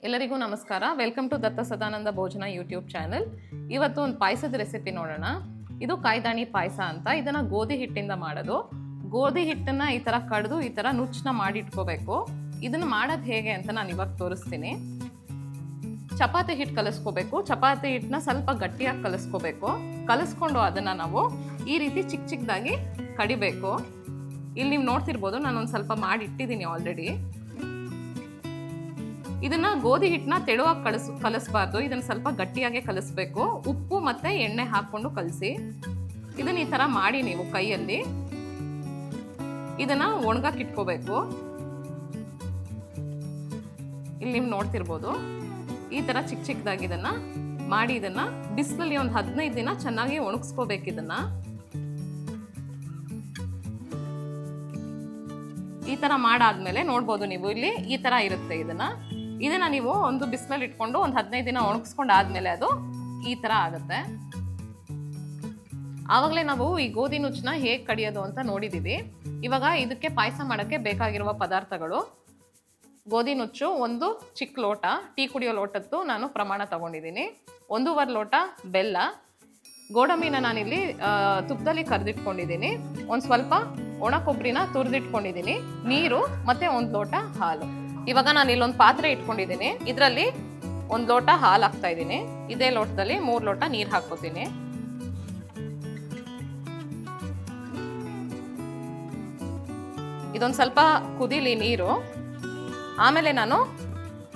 ಎಲ್ಲರಿಗೂ ನಮಸ್ಕಾರ. Welcome to ದತ್ತ ಸದಾನಂದ ಭೋಜನ ಯೂಟ್ಯೂಬ್ ಚಾನಲ್. ಇವತ್ತು ಒಂದು ಪಾಯಸದ ರೆಸಿಪಿ ನೋಡೋಣ. ಇದು ಕಾಯ್ದಾಣಿ ಪಾಯಸ ಅಂತ. ಇದನ್ನ ಗೋಧಿ ಹಿಟ್ಟಿಂದ ಮಾಡೋದು. ಗೋಧಿ ಹಿಟ್ಟನ್ನ ಈ ತರ ಕಡ್ದು ಈ ತರ ನುಚ್ಚನ್ನ ಮಾಡಿ ಇಟ್ಕೋಬೇಕು. ಇದನ್ನ ಮಾಡೋದು ಹೇಗೆ ಅಂತ ನಾನು ಇವಾಗ ತೋರಿಸ್ತೀನಿ. ಚಪಾತಿ ಹಿಟ್ಟು ಕಲಿಸ್ಕೋಬೇಕು. ಚಪಾತಿ ಹಿಟ್ಟನ್ನ ಸ್ವಲ್ಪ ಗಟ್ಟಿಯಾಗಿ ಕಲಿಸ್ಕೋಬೇಕು. ಕಲಿಸ್ಕೊಂಡು ಅದನ್ನ ನಾವು ಈ ರೀತಿ ಚಿಕ್ಕ ಚಿಕ್ಕದಾಗಿ ಕಡಿಬೇಕು. ಇಲ್ಲಿ ನೀವು ನೋಡ್ತಿರ್ಬೋದು, ನಾನೊಂದು ಸ್ವಲ್ಪ ಮಾಡಿ ಇಟ್ಟಿದ್ದೀನಿ ಆಲ್ರೆಡಿ. ಇದನ್ನ ಗೋಧಿ ಹಿಟ್ಟನ್ನ ತೆಳುವಾಗಿ ಕಲಿಸ್ಬಾರ್ದು. ಇದನ್ನ ಸ್ವಲ್ಪ ಗಟ್ಟಿಯಾಗೆ ಕಲಿಸ್ಬೇಕು. ಉಪ್ಪು ಮತ್ತೆ ಎಣ್ಣೆ ಹಾಕೊಂಡು ಕಲಸಿ ಇದನ್ನ ಈ ತರ ಮಾಡಿ ನೀವು ಕೈಯಲ್ಲಿ ಇದನ್ನ ಒಣಗಕ್ಕೆ ಇಟ್ಕೋಬೇಕು. ಇಲ್ಲಿ ನೀವು ನೋಡ್ತಿರ್ಬೋದು, ಈ ತರ ಚಿಕ್ಕ ಚಿಕ್ಕದಾಗಿ ಇದನ್ನ ಮಾಡಿ ಇದನ್ನ ಬಿಸಿಲಲ್ಲಿ ಒಂದು 15 ದಿನ ಚೆನ್ನಾಗಿ ಒಣಗಿಸ್ಕೋಬೇಕು. ಇದನ್ನ ಈ ತರ ಮಾಡಾದ್ಮೇಲೆ ನೋಡ್ಬೋದು ನೀವು, ಇಲ್ಲಿ ಈ ತರ ಇರುತ್ತೆ. ಇದನ್ನ ನೀವು ಒಂದು ಬಿಸಿಲಲ್ಲಿ ಇಟ್ಕೊಂಡು ಒಂದು 15 ದಿನ ಒಣಗಿಸ್ಕೊಂಡು ಆದ್ಮೇಲೆ ಅದು ಈ ತರ ಆಗುತ್ತೆ. ಆವಾಗಲೇ ನಾವು ಈ ಗೋಧಿ ನುಚ್ಚನ್ನ ಹೇಗೆ ಕಡಿಯೋದು ಅಂತ ನೋಡಿದೀವಿ. ಇವಾಗ ಇದಕ್ಕೆ ಪಾಯಸ ಮಾಡೋಕ್ಕೆ ಬೇಕಾಗಿರುವ ಪದಾರ್ಥಗಳು: ಗೋಧಿ ನುಚ್ಚು, ಒಂದು ಚಿಕ್ಕ ಲೋಟ, ಟೀ ಕುಡಿಯೋ ಲೋಟದ್ದು ನಾನು ಪ್ರಮಾಣ ತಗೊಂಡಿದ್ದೀನಿ. 1.5 ಲೋಟ ಬೆಲ್ಲ, ಗೋಡಂಬಿನ ನಾನಿಲ್ಲಿ ತುಪ್ಪದಲ್ಲಿ ಕರೆದಿಟ್ಕೊಂಡಿದ್ದೀನಿ. ಒಂದು ಸ್ವಲ್ಪ ಒಣ ಕೊಬ್ಬರಿನ ತುರಿದಿಟ್ಕೊಂಡಿದ್ದೀನಿ, ನೀರು ಮತ್ತೆ 1 ಲೋಟ ಹಾಲು. ಇವಾಗ ನಾನು ಇಲ್ಲೊಂದು ಪಾತ್ರೆ ಇಟ್ಕೊಂಡಿದ್ದೀನಿ. ಇದರಲ್ಲಿ 1 ಲೋಟ ಹಾಲು ಹಾಕ್ತಾ ಇದ್ದೀನಿ. ಇದೇ ಲೋಟದಲ್ಲಿ 3 ಲೋಟ ನೀರು ಹಾಕೋತೀನಿ. ಇದೊಂದು ಸ್ವಲ್ಪ ಕುದಿಲಿ ನೀರು. ಆಮೇಲೆ ನಾನು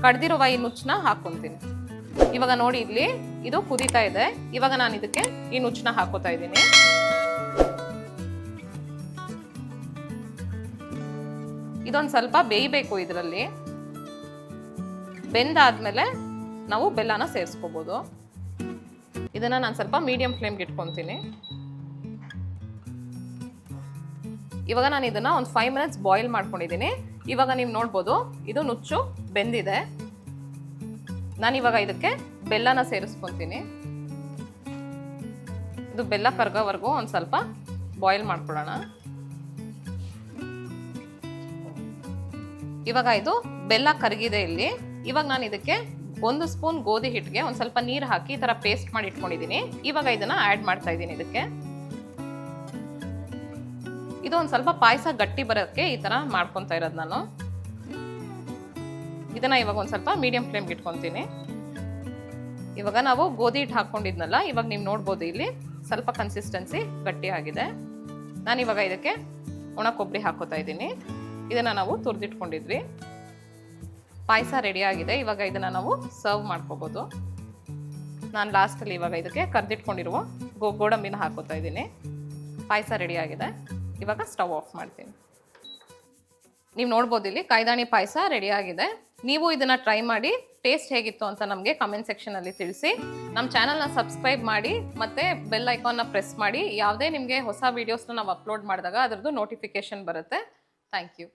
ಕಡ್ದಿರುವ ಈ ನುಚ್ಚನ್ನ ಹಾಕೊಂತೀನಿ. ಇವಾಗ ನೋಡಿ, ಇಲ್ಲಿ ಇದು ಕುದೀತಾ ಇದೆ. ಇವಾಗ ನಾನು ಇದಕ್ಕೆ ಈ ನುಚ್ಚನ್ನ ಹಾಕೋತಾ ಇದ್ದೀನಿ. ಇದೊಂದು ಸ್ವಲ್ಪ ಬೇಯಬೇಕು. ಇದರಲ್ಲಿ ಬೆಂದಾದ್ಮೇಲೆ ನಾವು ಬೆಲ್ಲನ ಸೇರಿಸ್ಕೋಬಹುದು. ಇದನ್ನ ನಾನು ಸ್ವಲ್ಪ ಮೀಡಿಯಂ ಫ್ಲೇಮ್ಗೆ ಇಟ್ಕೊತೀನಿ. ಇವಾಗ ನಾನು ಇದನ್ನ ಒಂದು 5 ಮಿನಿಟ್ಸ್ ಬಾಯ್ಲ್ ಮಾಡ್ಕೊಂಡಿದ್ದೀನಿ. ಇವಾಗ ನೀವು ನೋಡ್ಬೋದು, ಇದು ನುಚ್ಚು ಬೆಂದಿದೆ. ನಾನಿವಾಗ ಇದಕ್ಕೆ ಬೆಲ್ಲನ ಸೇರಿಸ್ಕೊತೀನಿ. ಇದು ಬೆಲ್ಲ ಕರಗೋವರೆಗೂ ಒಂದು ಸ್ವಲ್ಪ ಬಾಯ್ಲ್ ಮಾಡ್ಕೊಳ್ಳೋಣ. ಇವಾಗ ಇದು ಬೆಲ್ಲ ಕರಗಿದೆ ಇಲ್ಲಿ. ಇವಾಗ ನಾನು ಇದಕ್ಕೆ 1 ಸ್ಪೂನ್ ಗೋಧಿ ಹಿಟ್ಟಿಗೆ ಒಂದು ಸ್ವಲ್ಪ ನೀರು ಹಾಕಿ ಈ ತರ ಪೇಸ್ಟ್ ಮಾಡಿ ಇಟ್ಕೊಂಡಿದ್ದೀನಿ. ಇವಾಗ ಇದನ್ನ ಆಡ್ ಮಾಡ್ತಾ ಇದ್ದೀನಿ ಇದಕ್ಕೆ. ಇದು ಒಂದು ಸ್ವಲ್ಪ ಪಾಯಸ ಗಟ್ಟಿ ಬರೋಕ್ಕೆ ಈ ತರ ಮಾಡ್ಕೊತಾ ಇರೋದು ನಾನು. ಇದನ್ನ ಇವಾಗ ಒಂದು ಸ್ವಲ್ಪ ಮೀಡಿಯಂ ಫ್ಲೇಮ್ಗೆ ಇಟ್ಕೊತೀನಿ. ಇವಾಗ ನಾವು ಗೋಧಿ ಹಿಟ್ಟು ಹಾಕೊಂಡಿದ್ನಲ್ಲ, ಇವಾಗ ನೀವು ನೋಡ್ಬೋದು ಇಲ್ಲಿ ಸ್ವಲ್ಪ ಕನ್ಸಿಸ್ಟೆನ್ಸಿ ಗಟ್ಟಿ ಆಗಿದೆ. ನಾನು ಇವಾಗ ಇದಕ್ಕೆ ಒಣ ಕೊಬ್ಬರಿ ಹಾಕೋತಾ ಇದ್ದೀನಿ. ಇದನ್ನ ನಾವು ತುರಿದಿಟ್ಕೊಂಡಿದ್ವಿ. ಪಾಯಸ ರೆಡಿ ಆಗಿದೆ. ಇವಾಗ ಇದನ್ನ ನಾವು ಸರ್ವ್ ಮಾಡ್ಕೋಬಹುದು. ನಾನು ಲಾಸ್ಟಲ್ಲಿ ಇವಾಗ ಇದಕ್ಕೆ ಕರ್ದಿಟ್ಕೊಂಡಿರುವ ಗೋಡಂಬಿನ ಹಾಕೋತಾ ಇದ್ದೀನಿ. ಪಾಯಸ ರೆಡಿ ಆಗಿದೆ. ಇವಾಗ ಸ್ಟವ್ ಆಫ್ ಮಾಡ್ತೀನಿ. ನೀವು ನೋಡ್ಬೋದು, ಇಲ್ಲಿ ಕಾಯ್ದಾಣಿ ಪಾಯಸ ರೆಡಿ ಆಗಿದೆ. ನೀವು ಇದನ್ನ ಟ್ರೈ ಮಾಡಿ ಟೇಸ್ಟ್ ಹೇಗಿತ್ತು ಅಂತ ನಮಗೆ ಕಮೆಂಟ್ ಸೆಕ್ಷನಲ್ಲಿ ತಿಳಿಸಿ. ನಮ್ಮ ಚಾನಲ್ನ ಸಬ್ಸ್ಕ್ರೈಬ್ ಮಾಡಿ ಮತ್ತೆ ಬೆಲ್ ಐಕಾನ್ನ ಪ್ರೆಸ್ ಮಾಡಿ. ಯಾವುದೇ ನಿಮಗೆ ಹೊಸ ವೀಡಿಯೋಸ್ನ ನಾವು ಅಪ್ಲೋಡ್ ಮಾಡಿದಾಗ ಅದರದ್ದು ನೋಟಿಫಿಕೇಶನ್ ಬರುತ್ತೆ. Thank you.